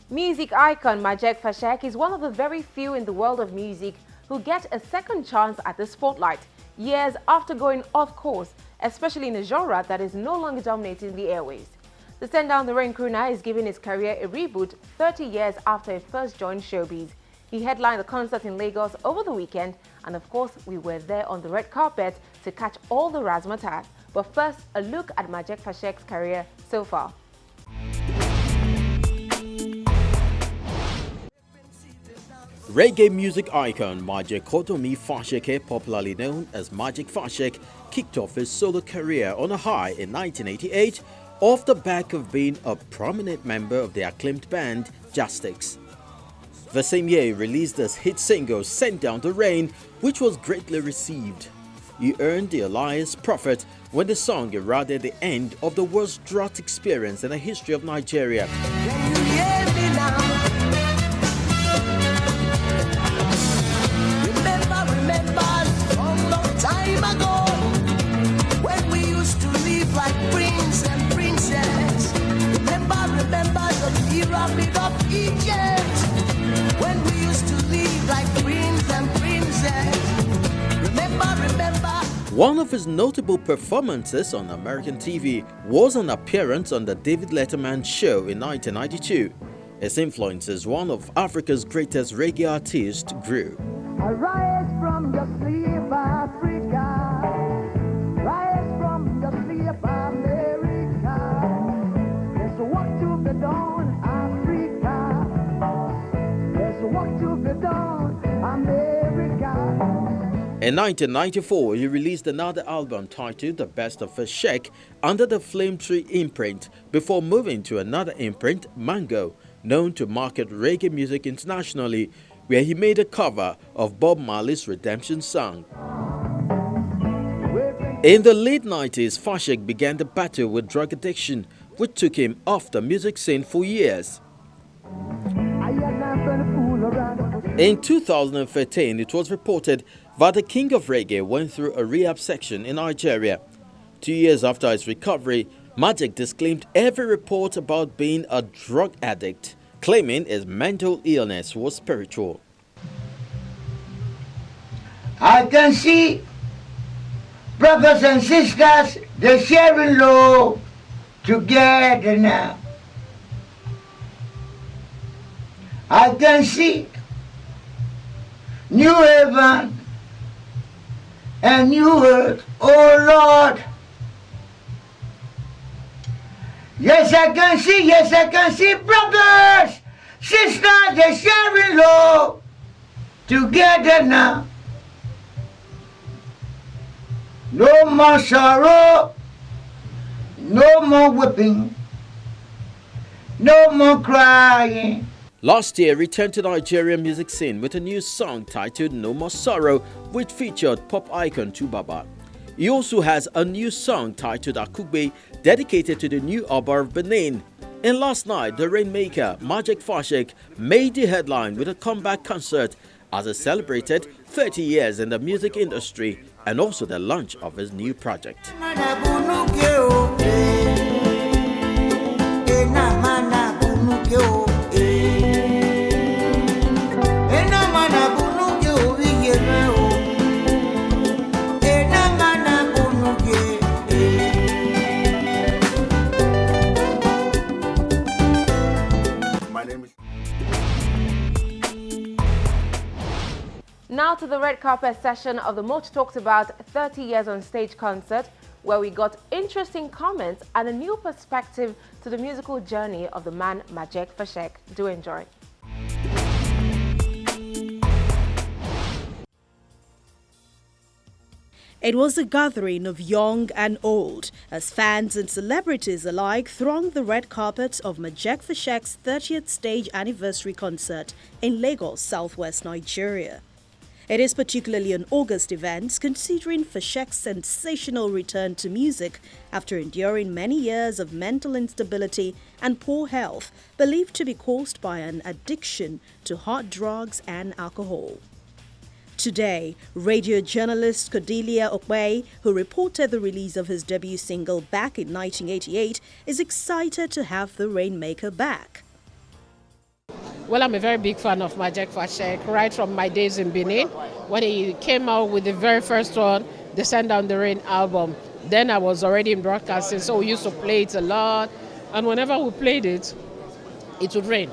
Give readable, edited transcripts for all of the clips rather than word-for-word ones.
Music icon Majek Fashek is one of the very few in the world of music who get a second chance at the spotlight years after going off course, especially in a genre that is no longer dominating the airways. The Send Down the Rain crooner is giving his career a reboot 30 years after he first joined showbiz. He headlined a concert in Lagos over the weekend, and of course we were there on the red carpet to catch all the razzmatazz. But first, a look at Majek Fashek's career so far. Reggae music icon Majek Fashek, popularly known as Majek Fashek, kicked off his solo career on a high in 1988 off the back of being a prominent member of the acclaimed band Fasheks. The same year he released his hit single Send Down the Rain, which was greatly received. He earned the alias Prophet when the song heralded the end of the worst drought experience in the history of Nigeria. One of his notable performances on American TV was an appearance on the David Letterman show in 1992. His influence as one of Africa's greatest reggae artists grew. Arise from the sleep, Africa. Rise from the sleep, America. There's work to be done, Africa. There's work to be done, America. In 1994, he released another album titled The Best of Fashek under the Flame Tree imprint before moving to another imprint, Mango, known to market reggae music internationally, where he made a cover of Bob Marley's Redemption song. In the late 90s, Fashek began the battle with drug addiction, which took him off the music scene for years. In 2013, it was reported that the king of reggae went through a rehab section in Nigeria. 2 years after his recovery, Majek disclaimed every report about being a drug addict, claiming his mental illness was spiritual. I can see brothers and sisters, they're sharing love together now. I can see new heaven and new earth, oh Lord. Yes, I can see brothers, sisters, they're sharing love together now. No more sorrow, no more whipping, no more crying. Last year, he returned to the Nigerian music scene with a new song titled No More Sorrow, which featured pop icon Tubaba. He also has a new song titled Okpei, dedicated to the new Oba of Benin. And last night, the Rainmaker, Majek Fashek, made the headline with a comeback concert as he celebrated 30 years in the music industry and also the launch of his new project. Now to the red carpet session of the much talked about 30 Years on Stage concert, where we got interesting comments and a new perspective to the musical journey of the man Majek Fashek. Do enjoy. It was a gathering of young and old, as fans and celebrities alike thronged the red carpet of Majek Fashek's 30th stage anniversary concert in Lagos, southwest Nigeria. It is particularly an August event, considering Fashek's sensational return to music after enduring many years of mental instability and poor health, believed to be caused by an addiction to hard drugs and alcohol. Today, radio journalist Cordelia Okpei, who reported the release of his debut single back in 1988, is excited to have the Rainmaker back. Well, I'm a very big fan of Majek Fashek, right from my days in Benin, when he came out with the very first one, the Send Down the Rain album. Then I was already in broadcasting, so we used to play it a lot. And whenever we played it, it would rain.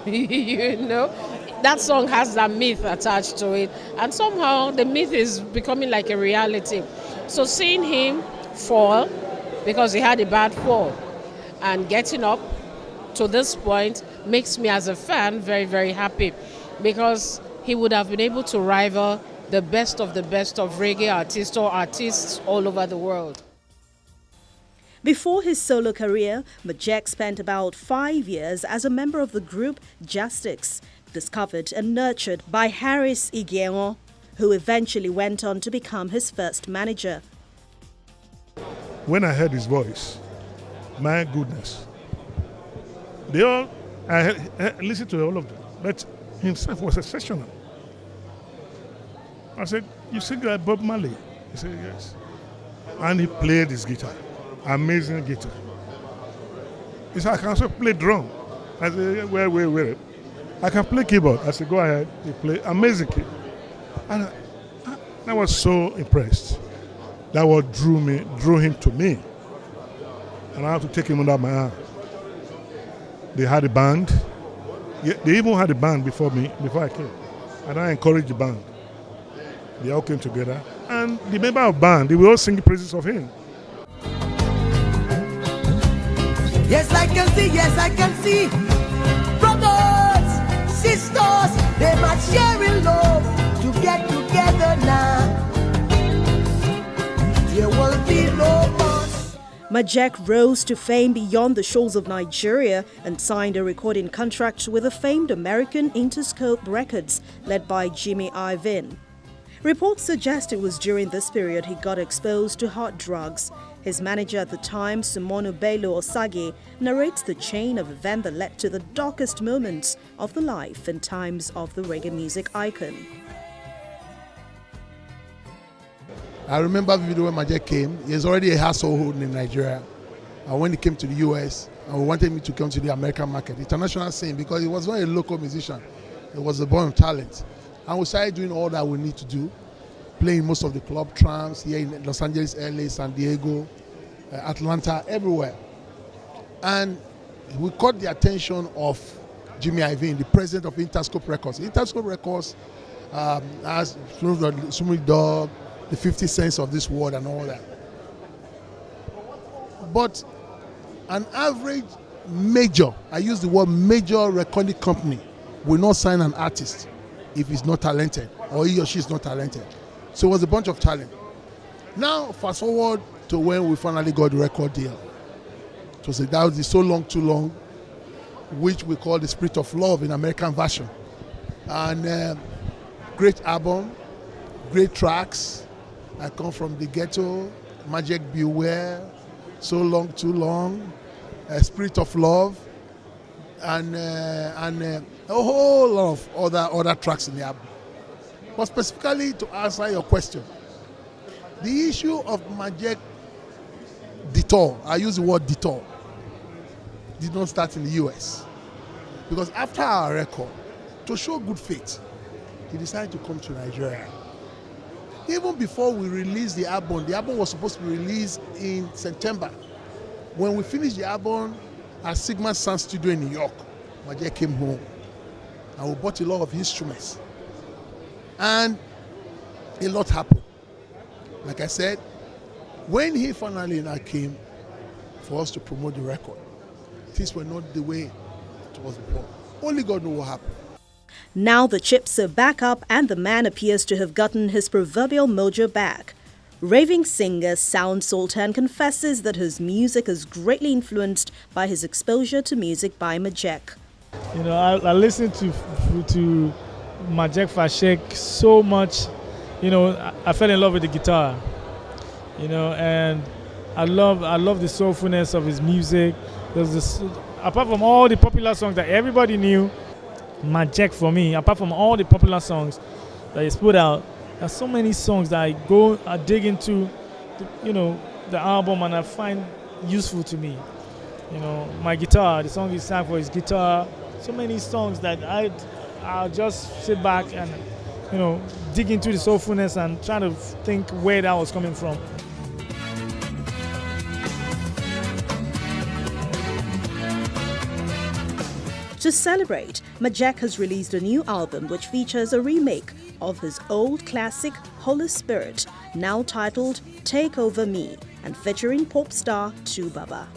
You know, that song has that myth attached to it. And somehow the myth is becoming like a reality. So seeing him fall, because he had a bad fall, and getting up to this point makes me as a fan very, very happy, because he would have been able to rival the best of reggae artists or artists all over the world. Before his solo career, Majek spent about 5 years as a member of the group Fasheks, discovered and nurtured by Harris Igiengo, who eventually went on to become his first manager. When I heard his voice, my goodness, I listened to all of them, but himself was exceptional. I said, "You sing like Bob Marley?" He said, "Yes." And he played his guitar, amazing guitar. He said, "I can also play drum." I said, "Wait. I can play keyboard." I said, "Go ahead." He played amazing keyboard. And I was so impressed. That what drew him to me. And I had to take him under my arm. They had a band. Yeah, they even had a band before I came. And I encouraged the band. They all came together. And the member of the band, they will all sing the praises of him. Yes, I can see. Brothers, sisters, they must share in love to get together now. There will be no us. Majek rose to fame beyond the shores of Nigeria and signed a recording contract with the famed American Interscope Records, led by Jimmy Iovine. Reports suggest it was during this period he got exposed to hard drugs. His manager at the time, Sumonu Bello Osage, narrates the chain of events that led to the darkest moments of the life and times of the reggae music icon. I remember vividly when Majek came. He was already a household in Nigeria. And when he came to the US, and we wanted me to come to the American market, international scene, because he was not a local musician. He was a born talent. And we started doing all that we need to do, playing most of the club trams here in Los Angeles, LA, San Diego, Atlanta, everywhere. And we caught the attention of Jimmy Iovine, the president of Interscope Records. Interscope Records has Sumri Dog, the 50 Cents of this world and all that. But an average major, I use the word major recording company, will not sign an artist if he's not talented or he or she is not talented. So it was a bunch of talent. Now fast forward to when we finally got the record deal. That was the So Long Too Long, which we call the Spirit of Love in American version. And great album, great tracks. I come from the ghetto, Majek Beware, So Long Too Long, Spirit of Love, and a whole lot of other tracks in the album. But specifically to answer your question, the issue of Majek detour, I use the word detour, did not start in the US. Because after our record, to show good faith, he decided to come to Nigeria. Even before we released the album was supposed to be released in September. When we finished the album at Sigma Sound Studio in New York, Majek came home and we bought a lot of instruments. And a lot happened. Like I said, when he finally now came for us to promote the record, things were not the way it was before. Only God knows what happened. Now the chips are back up and the man appears to have gotten his proverbial mojo back. Raving singer Sound Sultan confesses that his music is greatly influenced by his exposure to music by Majek. You know, I listened to Majek Fashek so much. You know, I fell in love with the guitar. You know, and I love the soulfulness of his music. There's this, apart from all the popular songs that everybody knew, Majek for me, apart from all the popular songs that he's put out, there's so many songs that I dig into, the album, and I find useful to me. You know, my guitar, the song he sang for his guitar, songs that I'll just sit back and, dig into the soulfulness and try to think where that was coming from. To celebrate, Majek has released a new album which features a remake of his old classic Holy Spirit, now titled Take Over Me, and featuring pop star Tubaba.